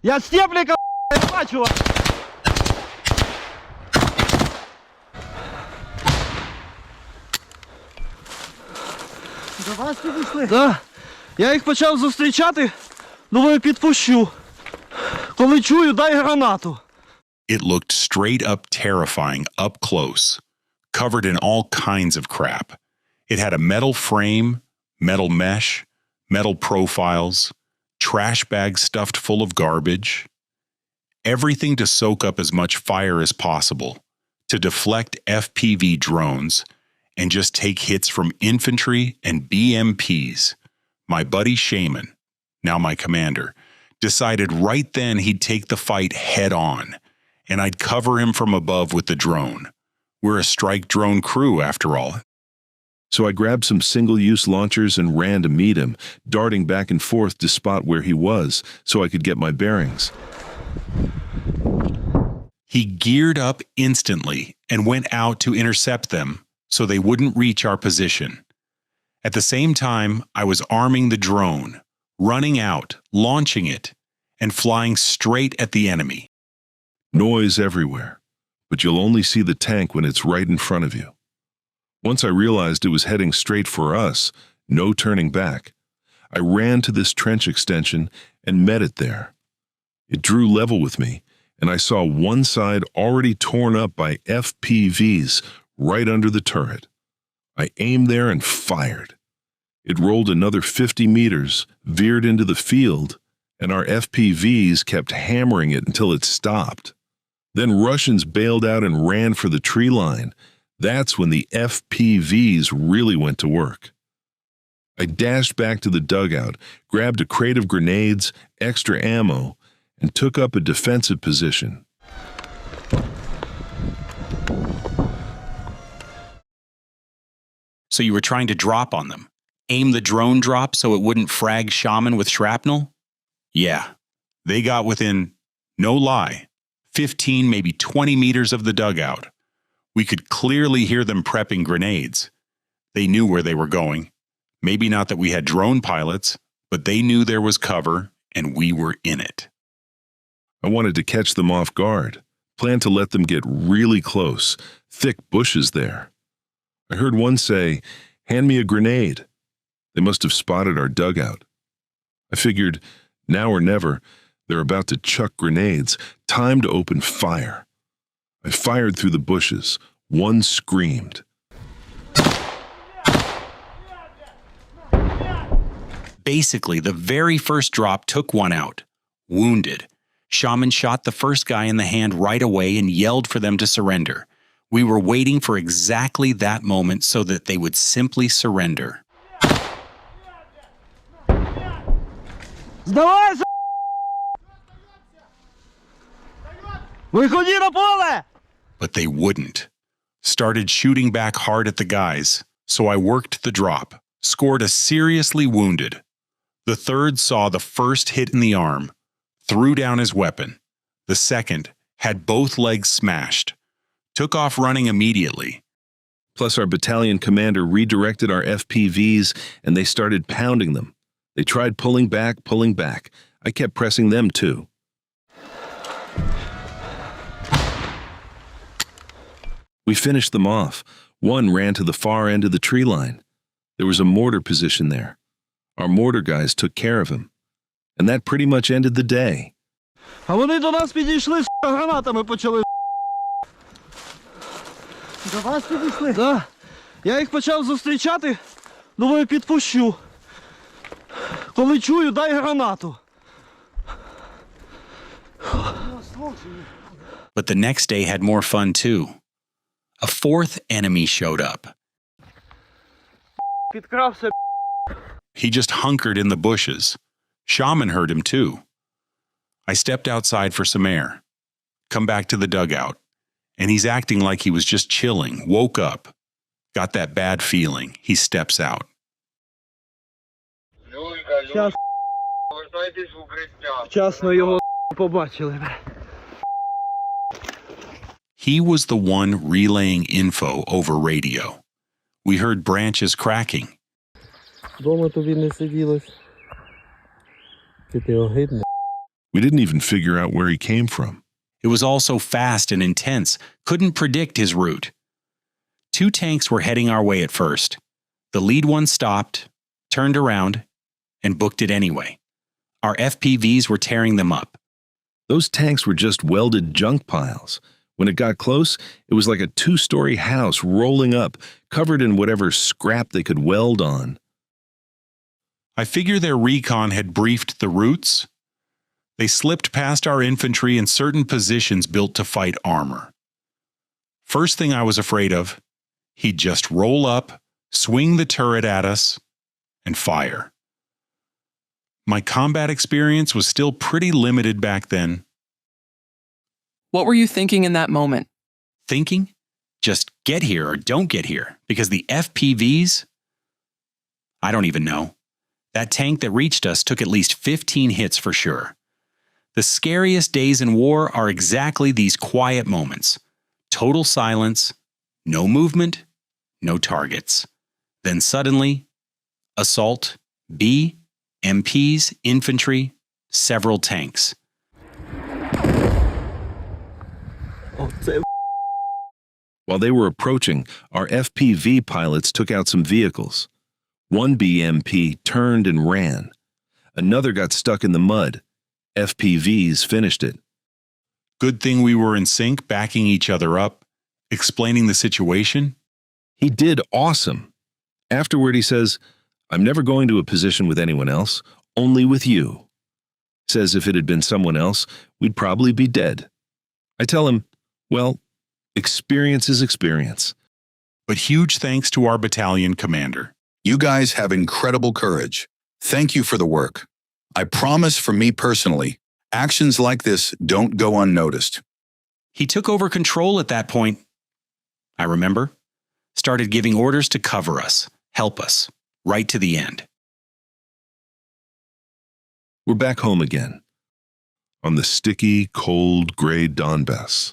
Я степлика бачу. До вас підійшли? Да. Я їх почав зустрічати, думаю, підпущу. Коли чую, дай гранату. It looked straight up terrifying up close, covered in all kinds of crap. It had a metal frame, metal mesh, metal profiles, trash bags stuffed full of garbage. Everything to soak up as much fire as possible, to deflect FPV drones, and just take hits from infantry and BMPs. My buddy Shaman, now my commander, decided right then he'd take the fight head on, and I'd cover him from above with the drone. We're a strike drone crew, after all. So I grabbed some single-use launchers and ran to meet him, darting back and forth to spot where he was so I could get my bearings. He geared up instantly and went out to intercept them so they wouldn't reach our position. At the same time, I was arming the drone, running out, launching it, and flying straight at the enemy. Noise everywhere, but you'll only see the tank when it's right in front of you. Once I realized it was heading straight for us, no turning back, I ran to this trench extension and met it there. It drew level with me, and I saw one side already torn up by FPVs right under the turret. I aimed there and fired. It rolled another 50 meters, veered into the field, and our FPVs kept hammering it until it stopped. Then Russians bailed out and ran for the tree line. That's when the FPVs really went to work. I dashed back to the dugout, grabbed a crate of grenades, extra ammo, and took up a defensive position. So you were trying to drop on them? Aim the drone drop so it wouldn't frag Shaman with shrapnel? Yeah, they got within, no lie, 15, maybe 20 meters of the dugout. We could clearly hear them prepping grenades. They knew where they were going. Maybe not that we had drone pilots, but they knew there was cover and we were in it. I wanted to catch them off guard, planned to let them get really close, thick bushes there. I heard one say, "Hand me a grenade." They must have spotted our dugout. I figured, now or never, they're about to chuck grenades, time to open fire. I fired through the bushes. One screamed. Basically, the very first drop took one out, wounded. Shaman shot the first guy in the hand right away and yelled for them to surrender. We were waiting for exactly that moment so that they would simply surrender. Здавайся! Виходи на поле! But they wouldn't. Started shooting back hard at the guys, so I worked the drop, scored a seriously wounded. The third saw the first hit in the arm, threw down his weapon. The second had both legs smashed, took off running immediately. Plus our battalion commander redirected our FPVs and they started pounding them. They tried pulling back. I kept pressing them too. We finished them off. One ran to the far end of the tree line. There was a mortar position there. Our mortar guys took care of him. And that pretty much ended the day. А вони до нас підійшли, гранатами почали. До вас підійшли? Да. Я їх почав зустрічати, думаю, підпущу. Коли чую, дай гранату. But the next day had more fun too. A fourth enemy showed up. Підкрався. He just hunkered in the bushes. Shaman heard him too. I stepped outside for some air. Come back to the dugout. And he's acting like he was just chilling, woke up. Got that bad feeling. He steps out. Щас. Вчасно його побачили. He was the one relaying info over radio. We heard branches cracking. Дома тобі не сиділось. Ти огидне. We didn't even figure out where he came from. It was all so fast and intense, couldn't predict his route. 2 tanks were heading our way at first. The lead one stopped, turned around, and booked it anyway. Our FPVs were tearing them up. Those tanks were just welded junk piles. When it got close, it was like a 2-story house rolling up, covered in whatever scrap they could weld on. I figure their recon had briefed the routes. They slipped past our infantry in certain positions built to fight armor. First thing I was afraid of, he'd just roll up, swing the turret at us, and fire. My combat experience was still pretty limited back then. What were you thinking in that moment? Thinking? Just get here or don't get here, because the FPVs? I don't even know. That tank that reached us took at least 15 hits for sure. The scariest days in war are exactly these quiet moments. Total silence, no movement, no targets. Then suddenly, assault, B, MPs, infantry, several tanks. While they were approaching, our FPV pilots took out some vehicles. One BMP turned and ran. Another got stuck in the mud. FPVs finished it. Good thing we were in sync, backing each other up, explaining the situation. He did awesome. Afterward, he says, "I'm never going to a position with anyone else, only with you." Says if it had been someone else, we'd probably be dead. I tell him, well, experience is experience. But huge thanks to our battalion commander. You guys have incredible courage. Thank you for the work. I promise for me personally, actions like this don't go unnoticed. He took over control at that point. I remember. Started giving orders to cover us, help us, right to the end. We're back home again, on the sticky, cold, gray Donbas.